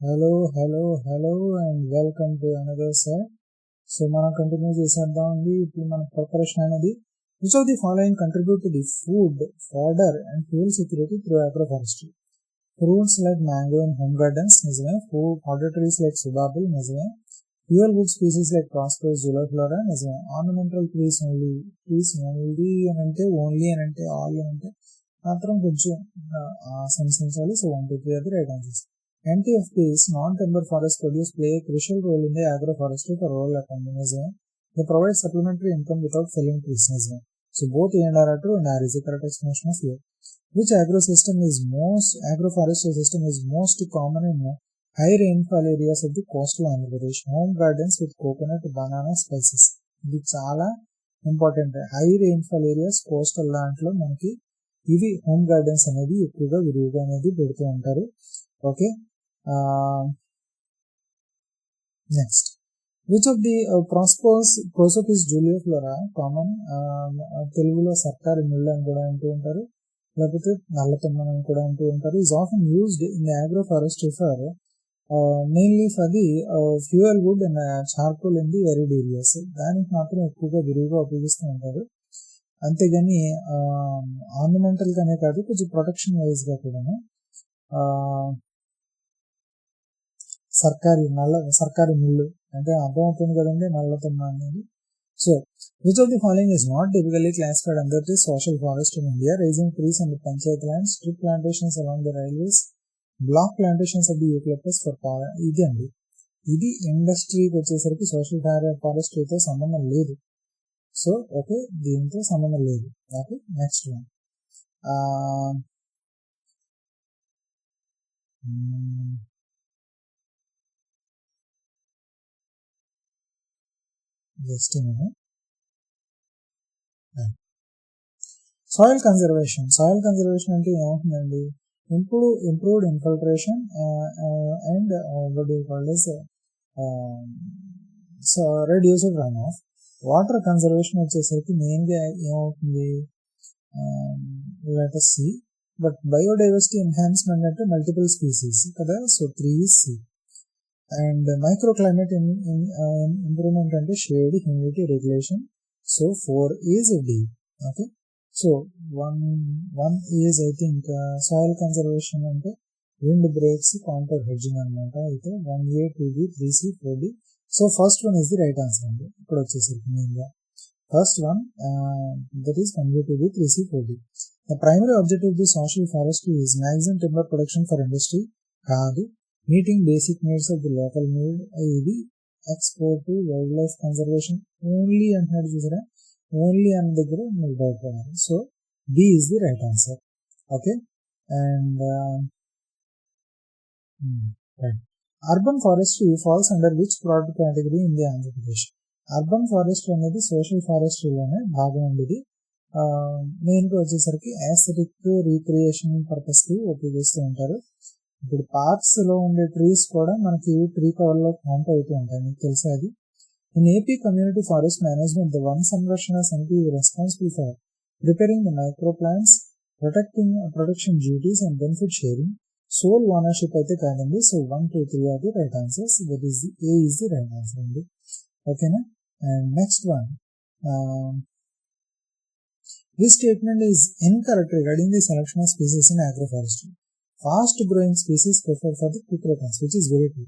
Hello, and welcome to another set. So, మనం continue చేసేద్దామండి. ఇప్పుడు మన ప్రిపరేషన్ అనేది which of the following contribute to the food, fodder and fuel security through agroforestry? Fruits like mango in home gardens, నిజమే. Fodder trees like subabil, నిజమే. Fuel wood species like Prosperous Zulaflora, నిజమే. Ornamental trees only అని అంటే only అని అంటే all అని అంటే మాత్రం కొంచెం సంశయించాలి. So 1, 2, 3 are the right answers. NTFPs, non-timber forest produce play a crucial role in the agroforestry for rural economy. They provide supplementary income without felling trees. So both A and R are true and R is the correct explanation of here. Which agroforestry system is most common in high rainfall areas of the coastal Andhra Pradesh? Home gardens with coconut, banana, spices. ఇది చాలా important. High rainfall areas coastal దాంట్లో మనకి ఇవి home gardens అనేది ఎక్కువగా విరివిగా అనేది పెడుతూ ఉంటారు. Okay, next which of the prosopis juliflora common, తెలుగులో సర్కారు ముళ్ళు అని కూడా అంటూ ఉంటారు, లేకపోతే నల్లతుమ్మని అని కూడా అంటూ ఉంటారు. Is often used in agro forestry for mainly for the fuel wood and charcoal in the arid areas. దానికి మాత్రం ఎక్కువగా విరివిగా ఉపయోగిస్తూ ఉంటారు. అంతేగాని ఆర్నమెంటల్ గానే కాదు, కొంచెం ప్రొటెక్షన్ వైజ్ గా కూడాను సర్కారీ ముళ్ళు అంటే అర్థమవుతుంది కదండి, నల్లతుమ్మ అనేది. So which of the following is not typically classified under the social forest in India? Raising trees and panchayat lands, strip plantations along the railways, block plantations of the eucalyptus for power. ఇది అండి, ఇది ఇండస్ట్రీకి వచ్చేసరికి social ఫారెస్ట్రీతో సంబంధం లేదు. So okay, దీంతో సంబంధం లేదు. Okay, next one. Just soil conservation అంటే ఏమవుతుందండి? Improved infiltration and what do you call this reduced runoff. Water conservation వచ్చేసరికి మెయిన్ గా ఏమవుతుంది? Let us see. But biodiversity enhancement అంటే మల్టిపుల్ స్పీసీస్ కదా, so 3 is C. And micro climate improvement అంటే shade, humidity regulation, so 4 is D. Okay, so 1 is I think soil conservation అంటే wind breaks, contour hedging అనమాట. అయితే 1A, 2B, 3C, 4D. So first one is the right answer అండి. ఇప్పుడు వచ్చేసరికి main గా first one, that is 1A, 2B, 3C, 4D. The primary objective of the social forestry is maximum timber production for industry కాదు, meeting basic needs of the local need. ఇది export to wildlife conservation only అంటున్నాడు చూసారా, only అన్న దగ్గర మీరు భయపడాలి. So B is the right answer. Okay, and right. Urban forestry falls under which product category in the Andhra Pradesh? Urban forestry అనేది social ఫారెస్ట్రీలోనే భాగం ఉండేది. మెయిన్గా వచ్చేసరికి యాస్థెటిక్ రీక్రియేషన్ పర్పస్ కి ఉపయోగిస్తూ ఉంటారు. ఇప్పుడు పార్క్స్ లో ఉండే ట్రీస్ కూడా మనకి ట్రీ కవర్ లో కౌంట్ అవుతూ ఉంటాయి, మీకు తెలుసా అది. In AP community forest management the Van Samrakshana Samiti responsible for preparing the micro plants, protection duties and benefit sharing. Sole ownership అయితే కాదండి. So 1, 2, 3 are the right answers. That is the A is the right answer అండి. ఓకేనా, and next one. This statement is incorrect regarding the selection of species in agroforestry. Fast growing species preferred for the quick returns, which is very true.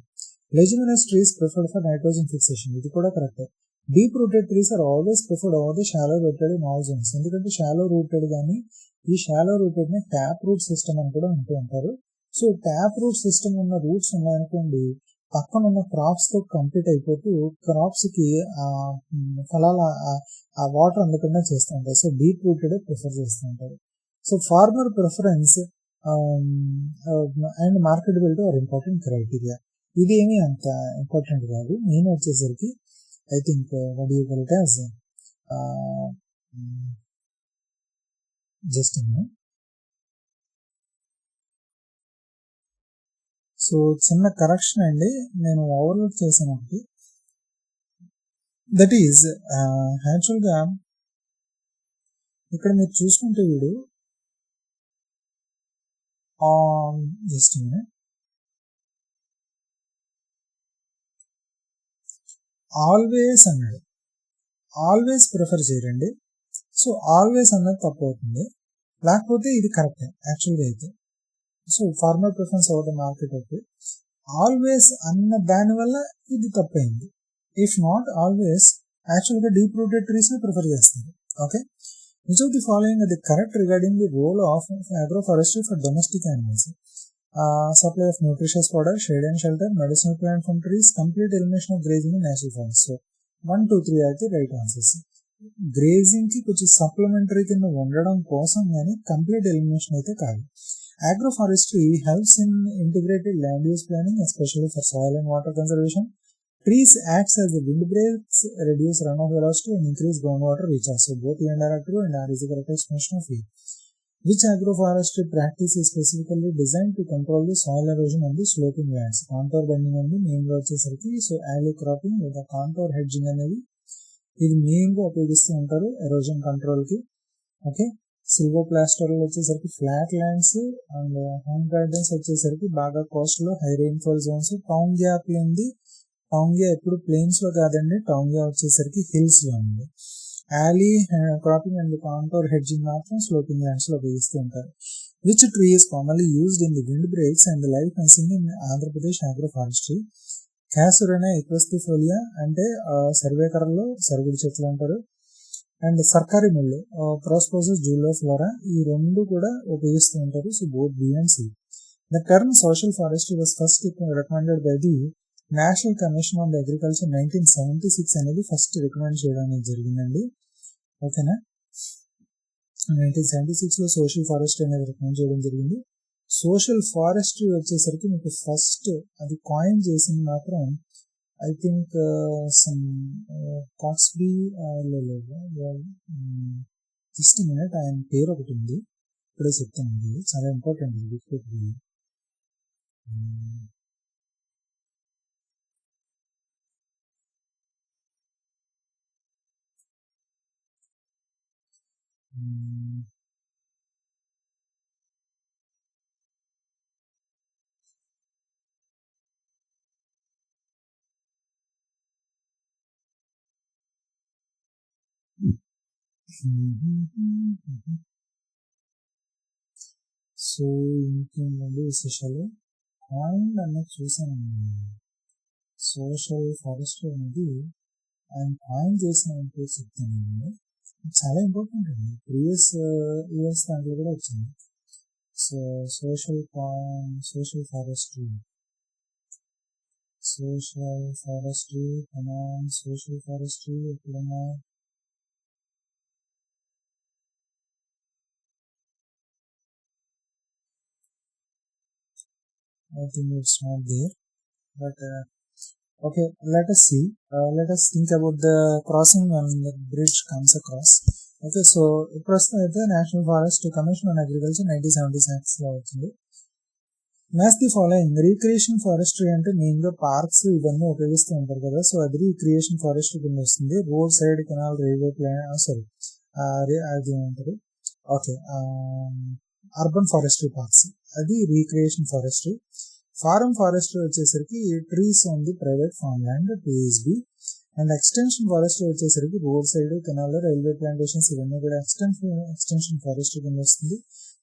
Leguminous trees preferred for nitrogen fixation, ఇది కూడా correct. Deep rooted trees are always preferred over the shallow rooted in all zones. ఎందుకంటే shallow rooted కానీ ఈ shallow rooted ని tap root system అని కూడా అంటూ ఉంటారు. సో ట్యాప్ రూట్ సిస్టమ్ ఉన్న రూట్స్ ఉన్నాయనుకోండి, పక్కన ఉన్న క్రాప్స్ తో కంప్లీట్ అయిపోతూ క్రాప్స్ కి ఫలాల ఆ వాటర్ అందకుండా చేస్తూ ఉంటారు. సో డీప్ రూటెడ్ ప్రిఫర్ చేస్తూ ఉంటారు. So farmer preference and marketability are important criteria. ఇది ఏమీ అంత ఇంపార్టెంట్ కాదు. నేను వచ్చేసరికి I think what you call it as just so చిన్న కరెక్షన్ అండి, నేను ఓవర్లోడ్ చేశాను ఒకటి. దట్ ఈజ్ యాక్చువల్గా ఇక్కడ మీరు చూసుకుంటే వీడు జస్ట్ ఆల్వేస్ అన్నాడు, ఆల్వేస్ ప్రిఫర్ చేయరండి. సో ఆల్వేస్ అన్నది తప్పు అవుతుంది, లేకపోతే ఇది కరెక్టే యాక్చువల్గా అయితే. So farmer preference over the market okay, always అన్న దానివల్ల ఇది తప్పైంది. ఇఫ్ నాట్ ఆల్వేస్ యాక్చువల్గా డీప్ రూటెడ్ ట్రీస్ ప్రిఫర్ చేస్తారు. Okay, which of the following అది correct regarding the role of agroforestry for domestic animals? Supply of nutritious fodder, shade and shelter, medicinal plant from trees, complete elimination of grazing in national forests. So 1, 2, 3 అయితే right answers. Grazing కి కొంచెం supplementary కింద ఉండడం కోసం కానీ complete elimination అయితే కాదు. Agroforestry helps in integrated land use planning especially for soil and water conservation. Trees acts as the wind breaks, reduce runoff velocity and increase groundwater recharge. So both E and R are true and R is the correct explanation of E. Which agroforestry practice is specifically designed to control the soil erosion on the sloping lands? Contour bending ఉంది main గా వచ్చేసరికి. So alley cropping లేదా contour hedging అనేది ఇది main గా ఉపయోగిస్తూ ఉంటారు erosion control కి. ఓకే, సిల్వర్ ప్లాస్టర్ వచ్చేసరికి flat lands and home gardens వచ్చేసరికి బాగా కోస్ట్ లో హై రెయిన్ఫాల్ జోన్స్. టౌంగ్యా ఉంది, టౌంగ్యా ఎప్పుడు ప్లెయిన్స్ లో కాదండి, టౌంగ్యా వచ్చేసరికి హిల్స్ లో ఉంది. alley cropping and contour hedging మాత్రం స్లోపింగ్ ల్యాండ్స్ లో ఉపయోగిస్తూ ఉంటారు. Which tree is commonly used in the wind breaks and the live fencing in Andhra Pradesh agroforestry? Casuarina equisetifolia అంటే సర్వేకరలో సరుగుడు చెట్లు అంటారు. అండ్ సర్కారీ ముళ్ళు ప్రోస్పోసస్ జూలోఫ్లోరా, ఈ రెండు కూడా ఉపయోగిస్తూ ఉంటారు. So both B and C. The term social forestry was first recommended by the national commission on the agriculture 1976 అనేది ఫస్ట్ రికమెండ్ చేయడం అనేది జరిగిందండి. ఓకేనా, 1976 లో సోషల్ ఫారెస్ట్రీ అనేది రికమెండ్ చేయడం జరిగింది. సోషల్ ఫారెస్ట్రీ వచ్చేసరికి మీకు ఫస్ట్ అది కాయిన్ చేసింది మాత్రం ఐ థింక్ సమ్ కాక్స్బీ జస్ట్ మినిట్, ఆయన పేరు ఒకటి ఉంది ఇప్పుడే చెప్తాను, ఇది చాలా ఇంపార్టెంట్ ఇది. సో ఇంకేంటండి విశేషాలు? కాయిన్ అనేది చూసాను, సోషల్ ఫారెస్ట్రీ అనేది ఆయన కాయిన్ చేసిన పేరు చెప్తానండి, చాలా ఇంపార్టెంట్ అండి. ప్రీవియస్ ఇయర్స్ దాంట్లో కూడా వచ్చింది. సో సోషల్ ఫారెస్ట్రీ ఎప్పుడన్నా I think it's not there, but okay, let us see. Let us think about the crossing when the bridge comes across. Okay, so ప్రస్తుతం అయితే national forest commission on agriculture 1976 లో వచ్చింది. Match the following. Recreation forestry అంటే main గా parks ఇవన్నీ ఉపయోగిస్తూ ఉంటారు కదా, సో అది రీక్రియేషన్ ఫారెస్ట్రీ కింద వస్తుంది. Road side canal, railway plan, అది ఏమంటారు, ఓకే, అర్బన్ ఫారెస్ట్రీ పార్క్స్, అది రీక్రియేషన్ ఫారెస్ట్రీ. ఫారం ఫారెస్ట్రీ వచ్చేసరికి trees on the private farm land, TSB. And extension forestry వచ్చేసరికి road side canal, railway plantations ఇవన్నీ కూడా ఎక్స్టెన్షన్ ఫారెస్ట్రీ కింద వస్తుంది.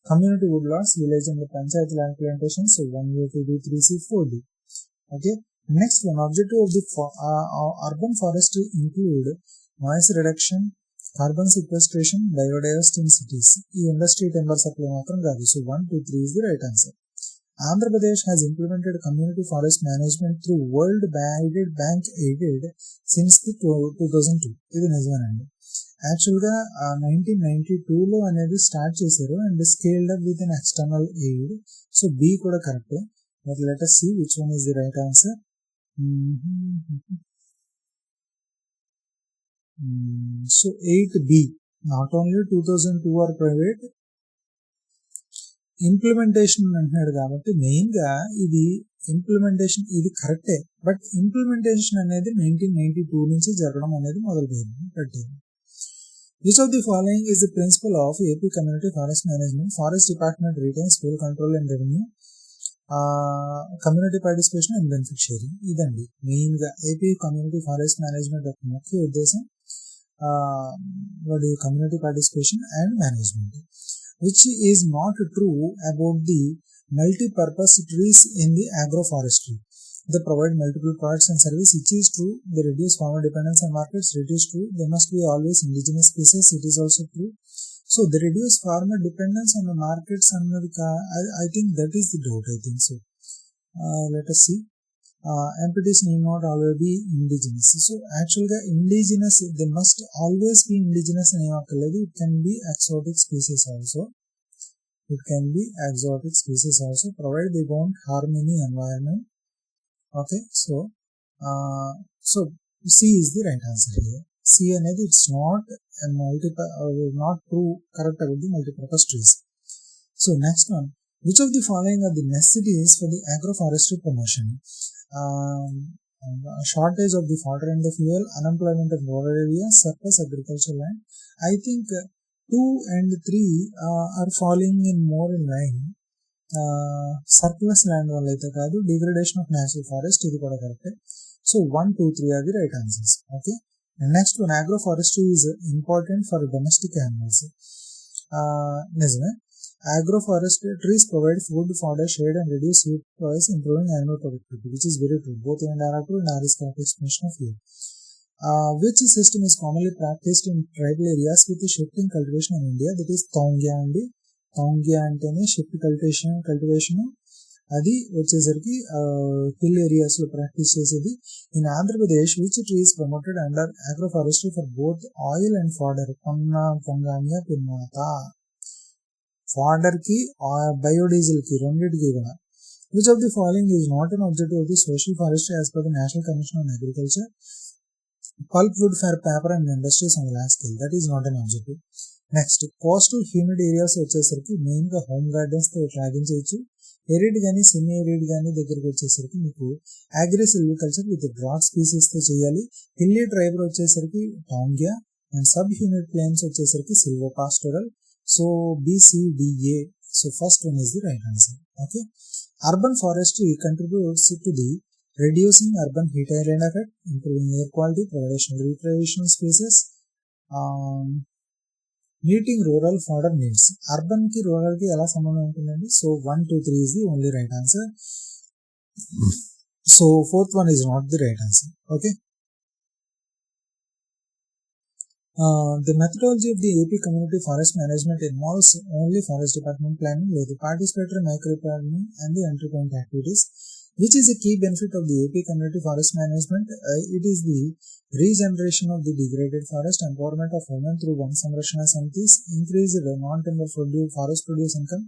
Community wood lots, village and panchayat land plantations 1A, 2B, 3C, 4D. Okay, next one objective of the urban forestry include noise reduction, carbon sequestration, biodiversity in cities. ఈ industry timber supply మాత్రం కాదు. So 1, 2, 3 is the right answer. Andhra has implemented community forest management through World Bank aided since 2002. ఇది నిజమేనండి. యాక్చువల్గా 1992లో అనేది start చేశారు and scaled up with an external aid. So B కూడా కరెక్టే, but let us see which one is the right answer. So 8B, not only 2002 are private, implementation అంటున్నాడు కాబట్టి main గా ఇది ఇంప్లిమెంటేషన్ ఇది కరెక్టే, బట్ ఇంప్లిమెంటేషన్ అనేది 1992 నుంచి జరగడం అనేది మొదలుపెట్టింది. Which of the following is the principle of AP Community Forest Management? Forest Department retains full control and revenue. Community participation and benefit sharing. ఇదండి మెయిన్గా ఏపీ కమ్యూనిటీ ఫారెస్ట్ మేనేజ్మెంట్ యొక్క ముఖ్య ఉద్దేశం, community participation and management, which is not true about the multi-purpose trees in the agroforestry. They provide multiple products and services, which is true. They reduce farmer dependence on markets, it is true. They must be always indigenous species, it is also true. So they reduce farmer dependence on the markets, and I think that is the doubt, I think so. Let us see. Entities need not always be indigenous. So actually indigenous, they must always be indigenous in it can be exotic species also. It can be exotic species also, provided they don't harm any environment. Okay, so C is the right answer here. C అనేది it's not not true correct about the multi-purpose trees. So next one, which of the following are the necessities for the agroforestry promotion? Shortage of the fodder and the fuel, unemployment in rural areas, surplus agricultural land. I think 2 and 3 are falling in more in line. Surplus land వల్ల అయితే కాదు, degradation of natural forest ఇది కూడా కరెక్టే. So 1, 2, 3 are the right answers. Okay, and next one, agroforestry is important for domestic animals. నిజమే. Agroforestry trees provide food, fodder, shade and reduce heat loss, improving animal productivity, which is very true. Both and are true, and R is correct explanation of here. Which system is commonly practiced in tribal areas with the shifting cultivation in India? That is Taungya అండి. Taungya అంటేనే shift cultivation. అది వచ్చేసరికి hill areas లో practice చేసేది. In Andhra Pradesh which trees promoted under agroforestry for both oil and fodder? Pongamia pinnata. Fodder కి biodiesel కి రెండింటికి కూడా. Which of the following is not an objective of the social forestry as per the national commission on agriculture? Pulp wood for paper and industries on large scale, that is not an objective. Next, coastal humid areas వచ్చేసరికి మెయిన్గా home గార్డెన్స్తో tracking చేయొచ్చు. Arid కానీ semi arid కానీ దగ్గరికి వచ్చేసరికి మీకు agrisilviculture with drought స్పీసీస్తో చేయాలి. హిల్లీ ట్రైబర్ వచ్చేసరికి taungya, and sub humid plains వచ్చేసరికి silvopastoral. So BCDA. So first one is the right answer. Okay, urban forestry contributes to the reducing urban heat island effect, improving air quality, providing recreational spaces, meeting rural fodder needs. Urban ki rural ki ela sambandham untundandi? So 1, 2, 3 is the only right answer. So fourth one is not the right answer. Okay, the methodology of the AP community forest management involves only forest department planning, with the participatory micro planning and the entry point activities. Which is a key benefit of the AP community forest management? It is the regeneration of the degraded forest, empowerment of women through Van Samrakshana Samitis, increased non-timber forest produce income,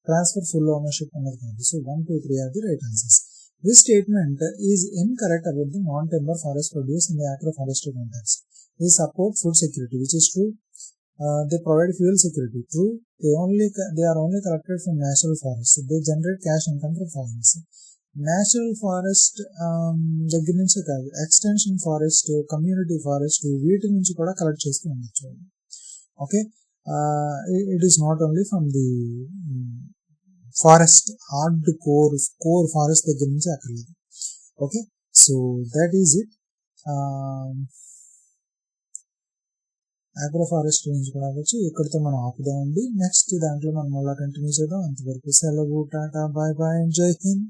transfer full ownership under the country. So 1, 2, 3 are the right answers. This statement is incorrect about the non-timber forest produce in the agroforestry context. They support food security, which is true. They provide fuel security, true. They are only collected from natural forests. They generate cash income from farms. Natural forest దగ్గర నుంచే కాదు, extension forest, community forest, వీటి నుంచి కూడా collect చేస్తూ ఉండొచ్చు. Okay, it is not only from the forest hard core forest దగ్గర నుంచి అక్కర్లేదు. Okay, so that is it. Agroforest నుంచి కూడా అవ్వచ్చు. ఇక్కడితో మనం ఆపుదామండి. నెక్స్ట్ దాంట్లో మనం మళ్ళీ కంటిన్యూ చేద్దాం. అంతవరకు సెలవు, టాటా, బాయ్ బాయ్, జై హింద్.